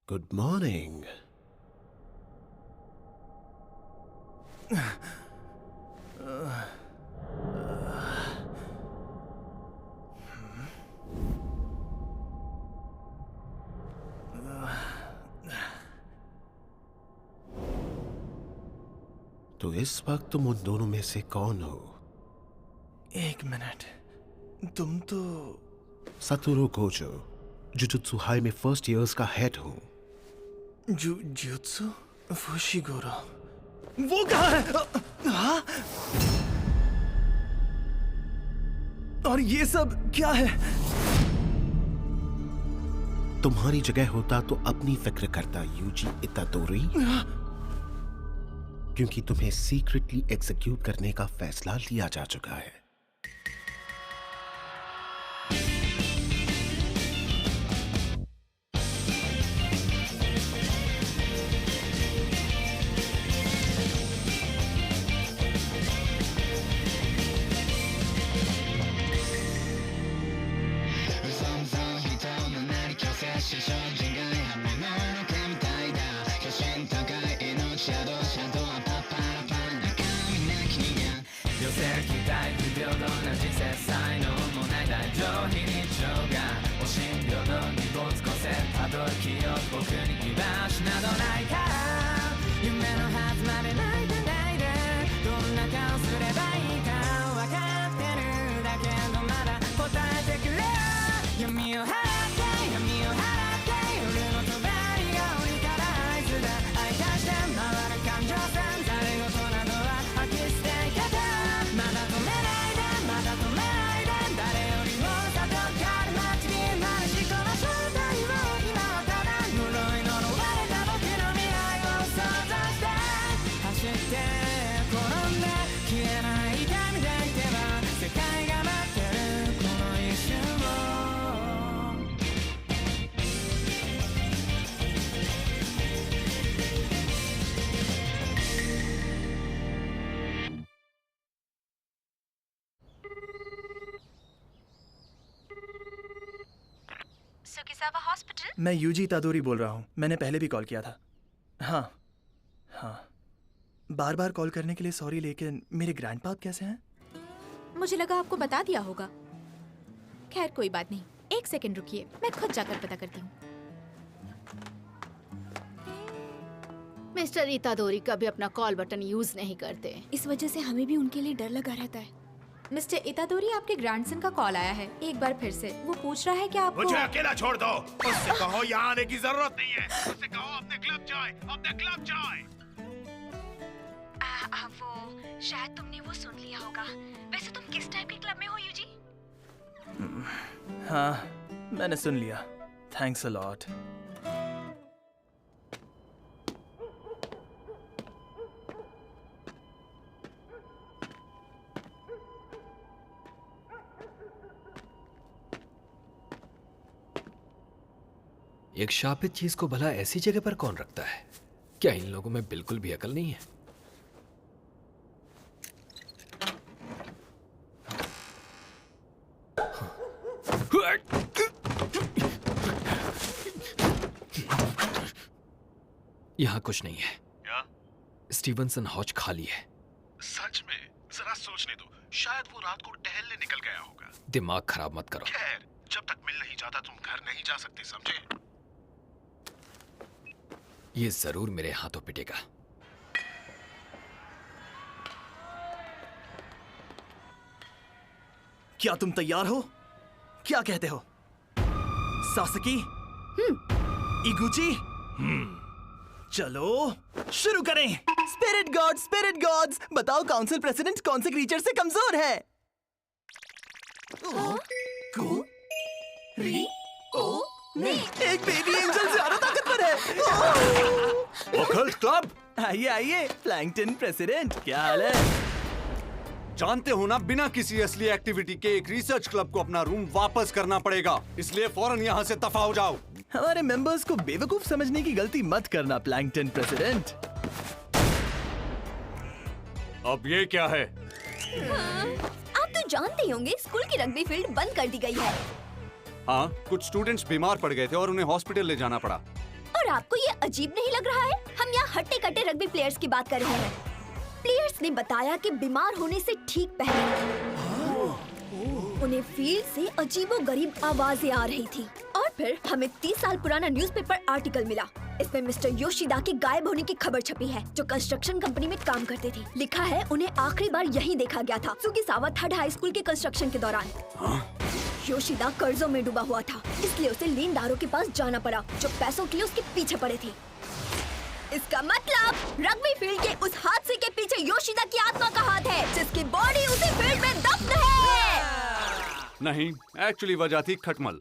Good morning. तो इस वक्त तुम उन दोनों में से कौन हो? एक मिनट, तुम तो सतोरू गोजो, जुजुत्सु हाई में फर्स्ट ईयर्स का हेड हूँ। जुजुत्सु फुशिगोरा, वो कहाँ है? हाँ? और ये सब क्या है? तुम्हारी जगह होता तो अपनी फिक्र करता यूजी इतादोरी, क्योंकि तुम्हें सीक्रेटली एग्जीक्यूट करने का फैसला लिया जा चुका है। सुकिसावा हॉस्पिटल? मैं यूजी इतादोरी बोल रहा हूँ। मैंने पहले भी कॉल किया था। हाँ, बार बार कॉल करने के लिए सॉरी, लेकिन मेरे ग्रैंडपा कैसे हैं? मुझे लगा आपको बता दिया होगा। खैर कोई बात नहीं, एक सेकंड रुकिए, मैं खुद जाकर पता करती हूँ। मिस्टर इतादोरी कभी अपना कॉल बटन यूज नहीं करते, इस वजह से हमें भी उनके लिए डर लगा रहता है। मिस्टर इतादोरी, आपके ग्रैंडसन का कॉल आया है। एक बार फिर से वो पूछ रहा है कि आपको। मुझे अकेला छोड़ दो। उससे कहो यहाँ आने की जरूरत नहीं है। उससे कहो अपने क्लब जाए, अपने क्लब जाए। वो शायद तुमने वो सुन लिया होगा। वैसे तुम किस टाइप के क्लब में हो यूजी? हाँ, मैंने सुन लिया। Thanks a lot. एक शापित चीज को भला ऐसी जगह पर कौन रखता है? क्या इन लोगों में बिल्कुल भी अकल नहीं है? यहाँ कुछ नहीं है। क्या? स्टीवनसन हॉज खाली है। सच में? जरा सोचने दो, शायद वो रात को टहलने निकल गया होगा। दिमाग खराब मत करो। खैर, जब तक मिल नहीं जाता तुम घर नहीं जा सकते, समझे? ये जरूर मेरे हाथों पिटेगा। क्या तुम तैयार हो? क्या कहते हो? सासकी? इगुची? चलो शुरू करें। स्पिरिट गॉड्स, बताओ काउंसिल प्रेसिडेंट कौन से क्रीचर से कमजोर है? एक बेबी एंजल ज्यादा ताकतवर है। ओकल्ट क्लब, आइए प्लैंकटन प्रेसिडेंट, क्या हाल है? जानते हो ना, बिना किसी असली एक्टिविटी के एक रिसर्च क्लब को अपना रूम वापस करना पड़ेगा, इसलिए फौरन यहाँ से दफा हो जाओ। हमारे मेंबर्स को बेवकूफ समझने की गलती मत करना प्लैंकटन प्रेसिडेंट। अब ये क्या है? आप तो जानते ही होंगे, स्कूल की रग्बी फील्ड बंद कर दी गई है। हाँ, कुछ स्टूडेंट्स बीमार पड़ गए थे और उन्हें हॉस्पिटल ले जाना पड़ा। और और आपको ये अजीब नहीं लग रहा है? हम यहाँ हट्टे कट्टे रग्बी प्लेयर्स की बात कर रहे हैं। प्लेयर्स ने बताया कि बीमार होने से ठीक पहले उन्हें फील्ड से अजीबोगरीब आवाजें आ रही थी और फिर हमें 30 साल पुराना न्यूज़पेपर आर्टिकल मिला। इसमें मिस्टर योशिदा के गायब होने की खबर छपी है, जो कंस्ट्रक्शन कंपनी में काम करते थे। लिखा है उन्हें आखिरी बार यहीं देखा गया था, सुगिसावा थर्ड हाई स्कूल के कंस्ट्रक्शन के दौरान। योशिदा कर्जों में डूबा हुआ था, इसलिए उसे लेनदारों के पास जाना पड़ा, जो पैसों के लिए उसके पीछे पड़े थे। इसका मतलब रग्बी फील्ड के उस हादसे के पीछे योशिदा की आत्मा का हाथ है, जिसकी बॉडी उसी फील्ड में दफ्न है। नहीं, एक्चुअली वजह थी खटमल।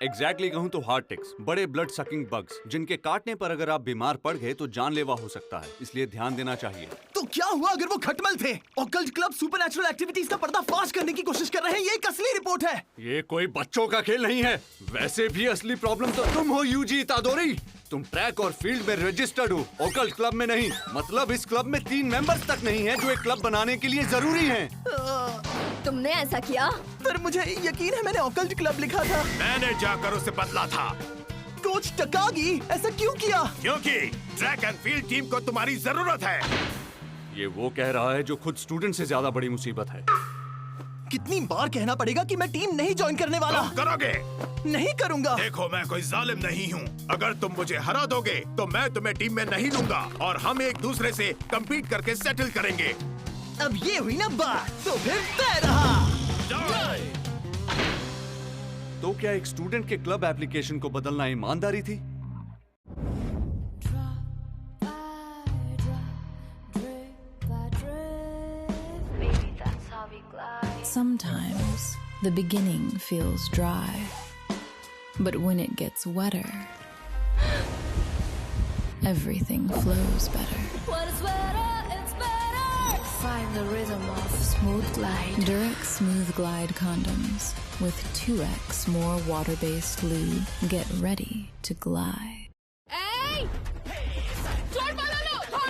एग्जैक्टली कहूँ तो हार्ट टिक्स, बड़े ब्लड सकिंग बग्स, जिनके काटने पर अगर आप बीमार पड़ गए तो जानलेवा हो सकता है, इसलिए ध्यान देना चाहिए। तो क्या हुआ अगर वो खटमल थे? ऑकल्ट क्लब सुपरनैचुरल एक्टिविटीज का पर्दाफाश करने की कोशिश कर रहे हैं। ये एक असली रिपोर्ट है। ये कोई बच्चों का खेल नहीं है। वैसे भी असली प्रॉब्लम तो तुम हो यूजी इतादोरी। तुम ट्रैक और फील्ड में रजिस्टर्ड हो, ऑकल्ट क्लब में नहीं। मतलब इस क्लब में 3 मेंबर्स तक नहीं है, जो एक क्लब बनाने के लिए जरूरी हैं। तुमने ऐसा किया? पर मुझे यकीन है मैंने ऑकल्ट क्लब लिखा था। मैंने जाकर उसे बदला था। कोच टकागी, ऐसा क्यों किया? क्योंकि ट्रैक एंड फील्ड टीम को तुम्हारी जरूरत है। ये वो कह रहा है जो खुद स्टूडेंट से ज्यादा बड़ी मुसीबत है। कितनी बार कहना पड़ेगा कि मैं टीम नहीं ज्वाइन करने वाला? तुम करोगे? नहीं करूंगा। देखो, मैं कोई जालिम नहीं हूँ। अगर तुम मुझे हरा दोगे तो मैं तुम्हें टीम में नहीं लूंगा और हम एक दूसरे से कम्पीट करके सेटल करेंगे। अब ये हुई ना बात, तो फिर तय रहा। तो क्या एक स्टूडेंट के क्लब एप्लीकेशन को बदलना ईमानदारी थी? Sometimes the beginning feels dry, but when it gets wetter, everything flows better. What's wetter, it's better. Find the rhythm of Smooth Glide. Durex Smooth Glide condoms with 2x more water-based lube. Get ready to glide. Hey! चोट वाला लो, थोड़।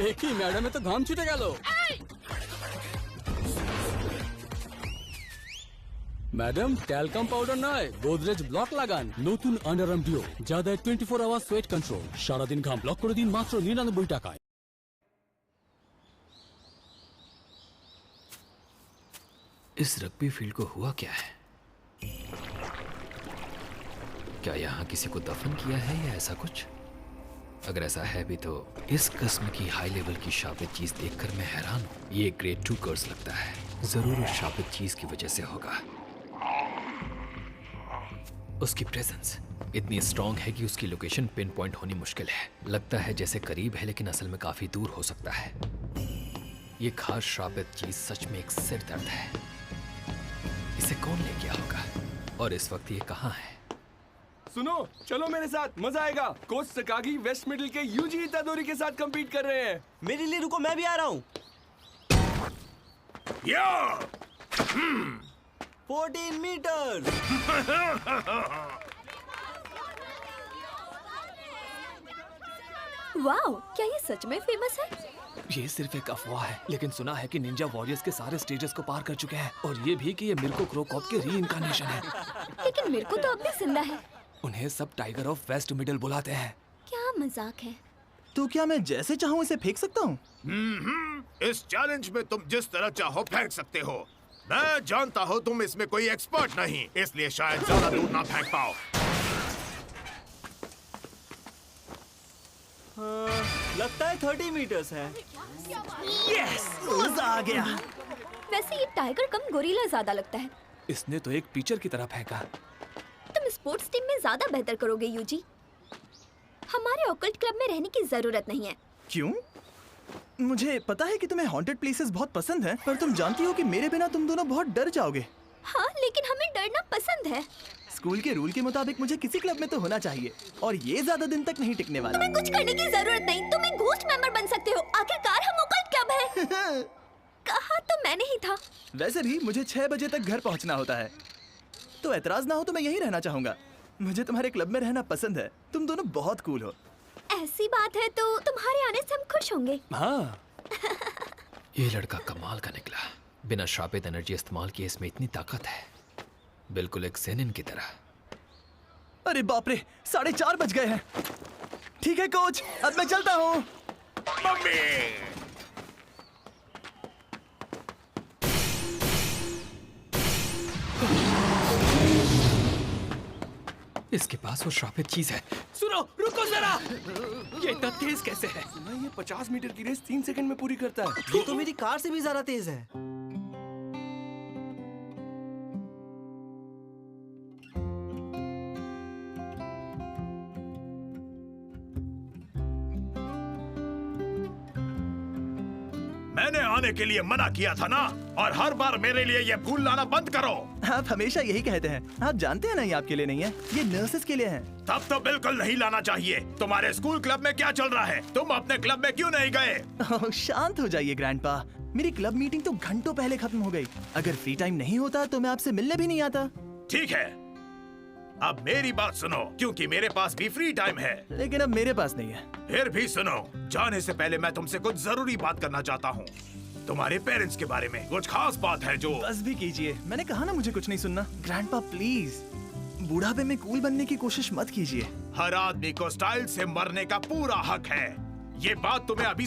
एक ही madam तो घाम छुटे गलो। Madam talcum powder নয়, Godrej block লাগান। নতুন আন্ডারআর্ম ডিও, যা দেয় 24 আওয়ার সোয়েট কন্ট্রোল। সারাদিন ঘাম ব্লক করে দিন মাত্র 99 টাকায়। इस रग्बी फील्ड को हुआ क्या है? क्या यहाँ किसी को दफन किया है या ऐसा कुछ? अगर ऐसा है भी तो इस किस्म की हाई लेवल की शापित चीज देखकर मैं हैरान हूँ। ये ग्रेड 2 कर्स लगता है, जरूर उस शापित चीज की वजह से होगा। उसकी प्रेजेंस इतनी स्ट्रांग है कि उसकी लोकेशन पिन पॉइंट होनी मुश्किल है। लगता है जैसे करीब है लेकिन असल में काफी दूर हो सकता है। ये खास शापित चीज सच में एक सिर दर्द है। इसे कौन ले गया होगा और इस वक्त ये कहाँ है? सुनो, चलो मेरे साथ, मजा आएगा। कोच सकागी वेस्ट मिडिल के यूजी इतादोरी के साथ compete कर रहे हैं। मेरे लिए रुको, मैं भी आ रहा हूँ। 14 मीटर। वाओ, क्या ये सच में फेमस है? ये सिर्फ एक अफवाह है, लेकिन सुना है कि निंजा वॉरियर्स के सारे स्टेजेस को पार कर चुके हैं और ये भी कि ये मिर्को क्रोकॉप के री-इनकार्नेशन है। लेकिन मेरे को तो अब भी जिंदा है। उन्हें सब टाइगर ऑफ वेस्ट मिडिल बुलाते हैं। क्या मजाक है? तो क्या मैं जैसे चाहूँ इसे फेंक सकता हूँ? इस चैलेंज में तुम जिस तरह चाहो फेंक सकते हो। मैं जानता हूँ तुम इसमें कोई एक्सपर्ट नहीं, इसलिए शायद ज्यादा दूर ना फेंक पाओ। लगता है 30 मीटर्स है। यस, मजा आ गया। वैसे ये टाइगर कम गोरिल्ला ज्यादा लगता है। इसने तो एक पिचर की तरह फेंका। तुम स्पोर्ट्स टीम में ज्यादा बेहतर करोगे यूजी। हमारे ऑकल्ट क्लब में रहने की जरूरत नहीं है। क्यों? मुझे पता है कि तुम्हें हॉन्टेड प्लेसेस बहुत पसंद है, पर तुम जानती हो कि मेरे बिना तुम दोनों बहुत डर जाओगे। हाँ, लेकिन हमें डरना पसंद है। स्कूल के रूल के मुताबिक मुझे किसी क्लब में तो होना चाहिए और ये ज्यादा दिन तक नहीं टिकने वाला। तुम्हें कुछ करने की जरूरत नहीं, तुम एक घोस्ट मेंबर बन सकते हो। आखिरकार हम ऑकल्ट क्लब है। कहा तो मैंने ही था। वैसे भी मुझे 6 बजे तक घर पहुंचना होता है, तो एतराज ना हो तो मैं यहीं रहना चाहूंगा। मुझे तुम्हारे क्लब में रहना पसंद है, तुम दोनों बहुत कूल हो। ऐसी बात है तो तुम्हारे आने से हम खुश होंगे। हाँ। ये लड़का कमाल का निकला। बिना श्रापित एनर्जी इस्तेमाल किए इसमें इतनी ताकत है, बिल्कुल एक ज़ेनिन की तरह। अरे बाप रे, 4:30 बज गए हैं। ठीक है कोच, अब मैं चलता हूँ। मम्मी! इसके पास वो श्रापित चीज है। सुनो, रुको जरा। ये इतना तेज कैसे है? ये 50 मीटर की रेस 3 सेकंड में पूरी करता है। ये तो मेरी कार से भी ज्यादा तेज है। मैंने आने के लिए मना किया था ना, और हर बार मेरे लिए ये फूल लाना बंद करो। आप हमेशा यही कहते हैं। आप जानते हैं ना, ये आपके लिए नहीं है, ये नर्सेस के लिए है। तब तो बिल्कुल नहीं लाना चाहिए। तुम्हारे स्कूल क्लब में क्या चल रहा है? तुम अपने क्लब में क्यों नहीं गए? ओह, शांत हो जाइए ग्रैंडपा। मेरी क्लब मीटिंग तो घंटों पहले खत्म हो गई। अगर फ्री टाइम नहीं होता तो मैं आपसे मिलने भी नहीं आता। ठीक है, अब मेरी बात सुनो, क्योंकि मेरे पास भी फ्री टाइम है। लेकिन अब मेरे पास नहीं है। फिर भी सुनो, जाने से पहले मैं तुमसे कुछ जरूरी बात करना चाहता हूँ। तुम्हारे पेरेंट्स के बारे में कुछ खास बात है जो। बस भी कीजिए, मैंने कहा ना मुझे कुछ नहीं सुनना। ग्रैंडपा प्लीज, बुढ़ापे में कूल बनने की कोशिश मत कीजिए। हर आदमी को स्टाइल से मरने का पूरा हक है। ये बात तुम्हें अभी